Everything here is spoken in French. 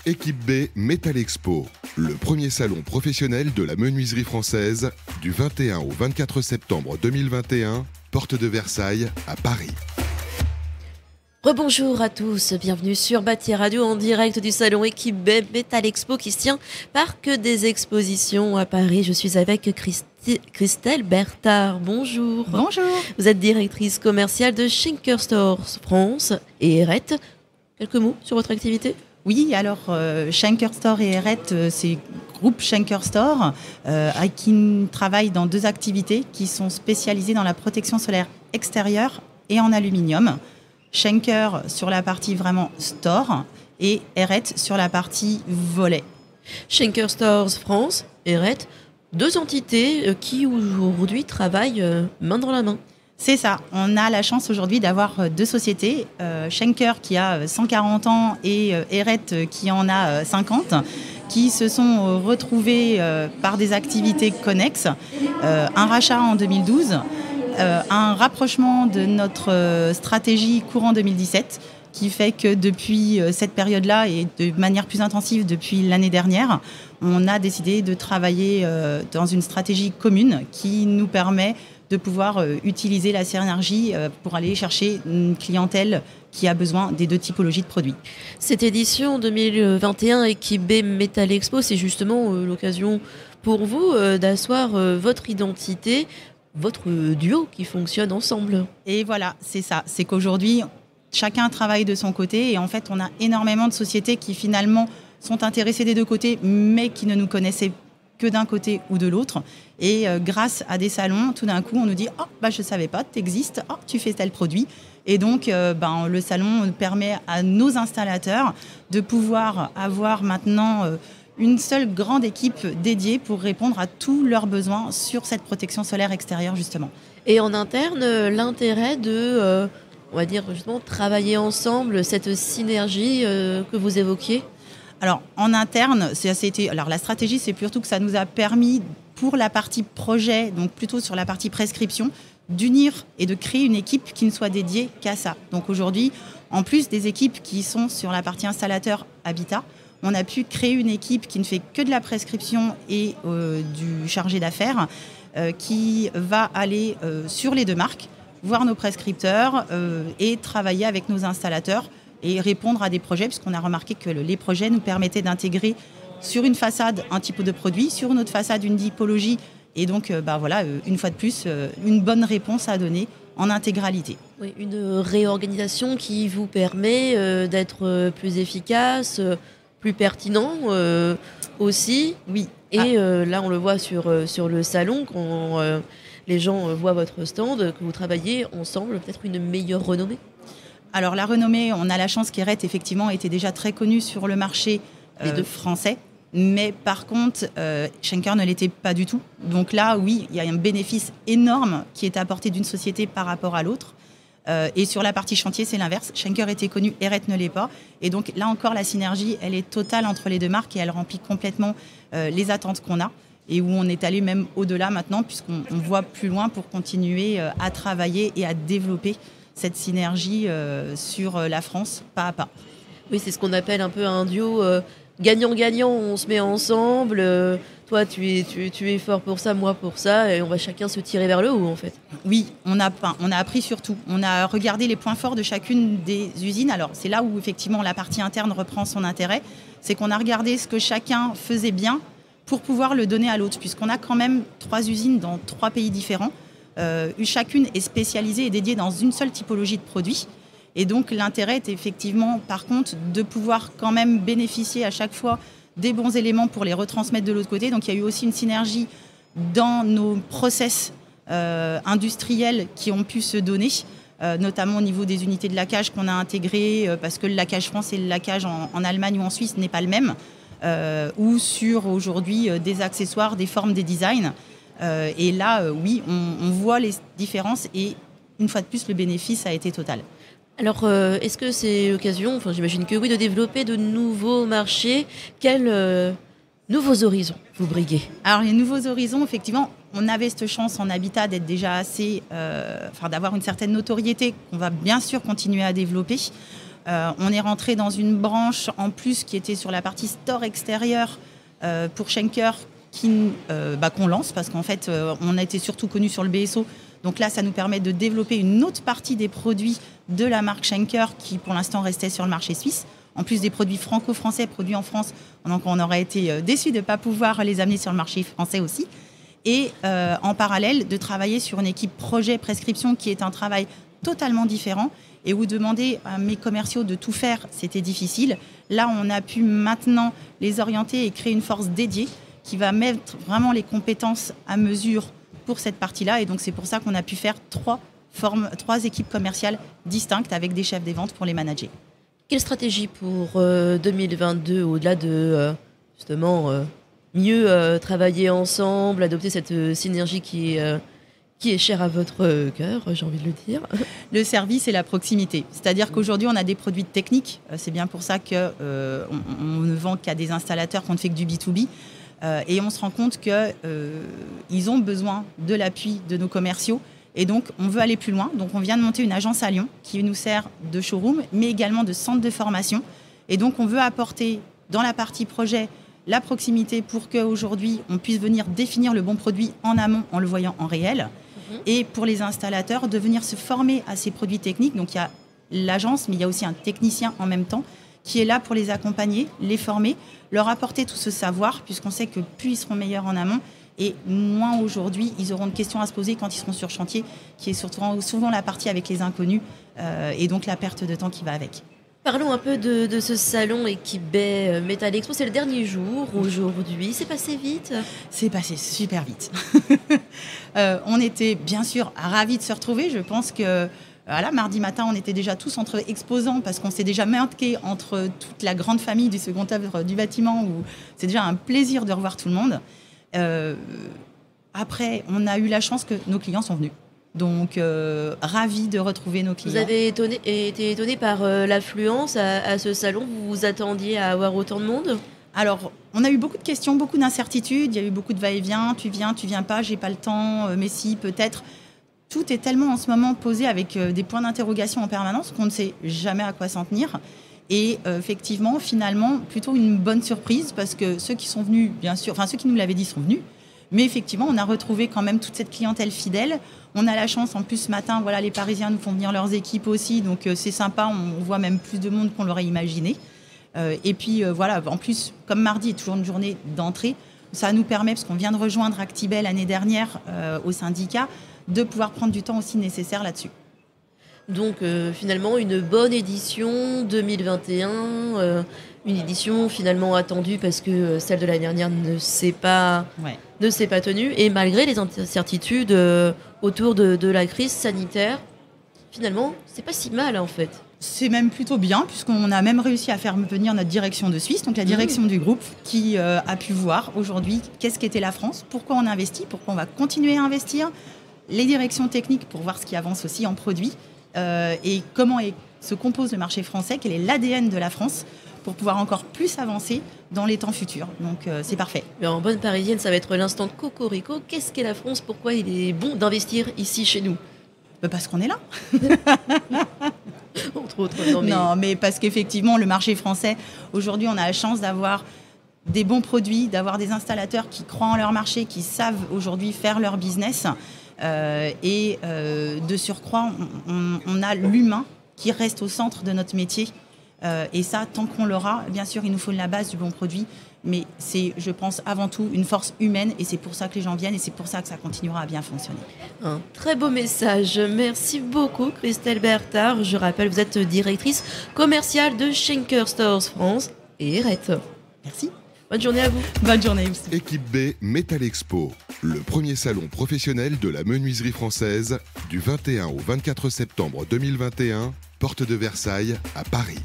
Équipe B Metal Expo, le premier salon professionnel de la menuiserie française du 21 au 24 septembre 2021, porte de Versailles à Paris. Rebonjour à tous, bienvenue sur Bâti Radio en direct du salon Équipe B Metal Expo qui se tient Parc des Expositions à Paris. Je suis avec Christelle Bertard, bonjour. Bonjour. Vous êtes directrice commerciale de Schenker Stores France et Eret. Quelques mots sur votre activité ? Oui, alors Schenker Store et Eret, c'est groupe Schenker Store qui travaille dans deux activités qui sont spécialisées dans la protection solaire extérieure et en aluminium. Schenker sur la partie vraiment store et Eret sur la partie volet. Schenker Stores France et Eret, deux entités qui aujourd'hui travaillent main dans la main. C'est ça, on a la chance aujourd'hui d'avoir deux sociétés, Schenker qui a 140 ans et Eret qui en a 50, qui se sont retrouvés par des activités connexes, un rachat en 2012, un rapprochement de notre stratégie courant 2017, qui fait que depuis cette période-là et de manière plus intensive depuis l'année dernière, on a décidé de travailler dans une stratégie commune qui nous permet de pouvoir utiliser la synergie pour aller chercher une clientèle qui a besoin des deux typologies de produits. Cette édition 2021 Équipe B Metal Expo, c'est justement l'occasion pour vous d'asseoir votre identité, votre duo qui fonctionne ensemble. Et voilà, c'est ça. C'est qu'aujourd'hui, chacun travaille de son côté et en fait, on a énormément de sociétés qui finalement sont intéressées des deux côtés, mais qui ne nous connaissaient que d'un côté ou de l'autre. Et grâce à des salons, tout d'un coup, on nous dit « Oh, je ne savais pas, tu existes, oh, tu fais tel produit ». Et donc, le salon permet à nos installateurs de pouvoir avoir maintenant une seule grande équipe dédiée pour répondre à tous leurs besoins sur cette protection solaire extérieure, justement. Et en interne, l'intérêt de, on va dire, justement, travailler ensemble, cette synergie que vous évoquiez ? Alors, en interne, la stratégie, c'est plutôt que ça nous a permis, pour la partie projet, donc plutôt sur la partie prescription, d'unir et de créer une équipe qui ne soit dédiée qu'à ça. Donc aujourd'hui, en plus des équipes qui sont sur la partie installateur habitat, on a pu créer une équipe qui ne fait que de la prescription et du chargé d'affaires, qui va aller sur les deux marques, voir nos prescripteurs et travailler avec nos installateurs et répondre à des projets, puisqu'on a remarqué que les projets nous permettaient d'intégrer sur une façade un type de produit, sur une autre façade une typologie, et donc une fois de plus, une bonne réponse à donner en intégralité. Oui, une réorganisation qui vous permet d'être plus efficace, plus pertinent aussi. Oui. Et là, on le voit sur le salon, quand les gens voient votre stand, que vous travaillez ensemble, peut-être une meilleure renommée. Alors la renommée, on a la chance qu'Eret effectivement était déjà très connue sur le marché français, mais par contre Schenker ne l'était pas du tout. Donc là, oui, il y a un bénéfice énorme qui est apporté d'une société par rapport à l'autre. Et sur la partie chantier, c'est l'inverse. Schenker était connu, Eret ne l'est pas. Et donc là encore, la synergie, elle est totale entre les deux marques et elle remplit complètement les attentes qu'on a. Et où on est allé même au-delà maintenant, puisqu'on voit plus loin pour continuer à travailler et à développer cette synergie sur la France, pas à pas. Oui, c'est ce qu'on appelle un peu un duo gagnant-gagnant. On se met ensemble. Toi, tu es fort pour ça, moi pour ça. Et on va chacun se tirer vers le haut, en fait. Oui, on a appris surtout. On a regardé les points forts de chacune des usines. Alors, c'est là où, effectivement, la partie interne reprend son intérêt. C'est qu'on a regardé ce que chacun faisait bien pour pouvoir le donner à l'autre. Puisqu'on a quand même 3 usines dans 3 pays différents. Chacune est spécialisée et dédiée dans une seule typologie de produits. Et donc l'intérêt est effectivement, par contre, de pouvoir quand même bénéficier à chaque fois des bons éléments pour les retransmettre de l'autre côté. Donc il y a eu aussi une synergie dans nos process industriels qui ont pu se donner, notamment au niveau des unités de laquage qu'on a intégrées, parce que le laquage France et le laquage en Allemagne ou en Suisse n'est pas le même, ou sur aujourd'hui des accessoires, des formes, des designs. Et là, oui, on voit les différences et une fois de plus, le bénéfice a été total. Alors, est-ce que c'est l'occasion, j'imagine que oui, de développer de nouveaux marchés ? Quels nouveaux horizons vous briguez ? Alors, les nouveaux horizons, effectivement, on avait cette chance en habitat d'être déjà assez, d'avoir une certaine notoriété qu'on va bien sûr continuer à développer. On est rentré dans une branche en plus qui était sur la partie store extérieur pour Schenker qu'on lance parce qu'en fait, on a été surtout connu sur le BSO. Donc là, ça nous permet de développer une autre partie des produits de la marque Schenker qui, pour l'instant, restait sur le marché suisse. En plus des produits franco-français produits en France. Donc on aurait été déçus de ne pas pouvoir les amener sur le marché français aussi. Et en parallèle, de travailler sur une équipe projet prescription qui est un travail totalement différent et où demander à mes commerciaux de tout faire, c'était difficile. Là, on a pu maintenant les orienter et créer une force dédiée qui va mettre vraiment les compétences à mesure pour cette partie-là. Et donc, c'est pour ça qu'on a pu faire trois équipes commerciales distinctes avec des chefs des ventes pour les manager. Quelle stratégie pour 2022, au-delà de justement mieux travailler ensemble, adopter cette synergie qui est chère à votre cœur, j'ai envie de le dire? Le service et la proximité. C'est-à-dire qu'aujourd'hui, on a des produits techniques. C'est bien pour ça qu'on ne vend qu'à des installateurs, qu'on ne fait que du B2B. Et on se rend compte qu'ils ont besoin de l'appui de nos commerciaux. Et donc, on veut aller plus loin. Donc, on vient de monter une agence à Lyon qui nous sert de showroom, mais également de centre de formation. Et donc, on veut apporter dans la partie projet la proximité pour qu'aujourd'hui, on puisse venir définir le bon produit en amont en le voyant en réel. Et pour les installateurs, de venir se former à ces produits techniques. Donc, il y a l'agence, mais il y a aussi un technicien en même temps qui est là pour les accompagner, les former, leur apporter tout ce savoir, puisqu'on sait que plus ils seront meilleurs en amont, et moins aujourd'hui, ils auront de questions à se poser quand ils seront sur chantier, qui est souvent la partie avec les inconnus, et donc la perte de temps qui va avec. Parlons un peu de ce salon Equibet Metal Expo. C'est le dernier jour aujourd'hui. C'est passé vite? C'est passé super vite. On était bien sûr ravis de se retrouver. Je pense que voilà, mardi matin, on était déjà tous entre exposants parce qu'on s'est déjà marqué entre toute la grande famille du second œuvre du bâtiment où c'est déjà un plaisir de revoir tout le monde. Après, on a eu la chance que nos clients sont venus. Donc, ravis de retrouver nos clients. Vous avez été étonné par l'affluence à ce salon? Vous vous attendiez à avoir autant de monde? Alors, on a eu beaucoup de questions, beaucoup d'incertitudes. Il y a eu beaucoup de va-et-vient. Tu viens pas, j'ai pas le temps, mais si, peut-être. Tout est tellement en ce moment posé avec des points d'interrogation en permanence qu'on ne sait jamais à quoi s'en tenir. Et effectivement, finalement, plutôt une bonne surprise parce que ceux qui sont venus, bien sûr, enfin ceux qui nous l'avaient dit sont venus. Mais effectivement, on a retrouvé quand même toute cette clientèle fidèle. On a la chance, en plus, ce matin, voilà, les Parisiens nous font venir leurs équipes aussi. Donc, c'est sympa. On voit même plus de monde qu'on l'aurait imaginé. Et puis, voilà, en plus, comme mardi est toujours une journée d'entrée, ça nous permet, parce qu'on vient de rejoindre Actibel l'année dernière au syndicat, de pouvoir prendre du temps aussi nécessaire là-dessus. Donc, finalement, une bonne édition 2021, une édition finalement attendue parce que celle de l'année dernière ne s'est pas tenue. Et malgré les incertitudes autour de la crise sanitaire, finalement, c'est pas si mal en fait. C'est même plutôt bien, puisqu'on a même réussi à faire venir notre direction de Suisse, donc la direction du groupe, qui a pu voir aujourd'hui qu'est-ce qu'était la France, pourquoi on investit, pourquoi on va continuer à investir, les directions techniques pour voir ce qui avance aussi en produits, et comment se compose le marché français, quel est l'ADN de la France, pour pouvoir encore plus avancer dans les temps futurs. Donc c'est parfait. Mais en bonne parisienne, ça va être l'instant cocorico. Qu'est-ce qu'est la France? Pourquoi il est bon d'investir ici chez nous? Parce qu'on est là. Entre autres. Non, mais parce qu'effectivement, le marché français, aujourd'hui, on a la chance d'avoir des bons produits, d'avoir des installateurs qui croient en leur marché, qui savent aujourd'hui faire leur business. Et de surcroît, on a l'humain qui reste au centre de notre métier. Et ça, tant qu'on l'aura, bien sûr, il nous faut la base du bon produit. Mais c'est, je pense, avant tout une force humaine. Et c'est pour ça que les gens viennent et c'est pour ça que ça continuera à bien fonctionner. Un très beau message. Merci beaucoup, Christelle Berthard. Je rappelle, vous êtes directrice commerciale de Schenker Stores France et Eret. Merci. Bonne journée à vous. Bonne journée. Equibet Metal Expo, le premier salon professionnel de la menuiserie française, du 21 au 24 septembre 2021, porte de Versailles à Paris.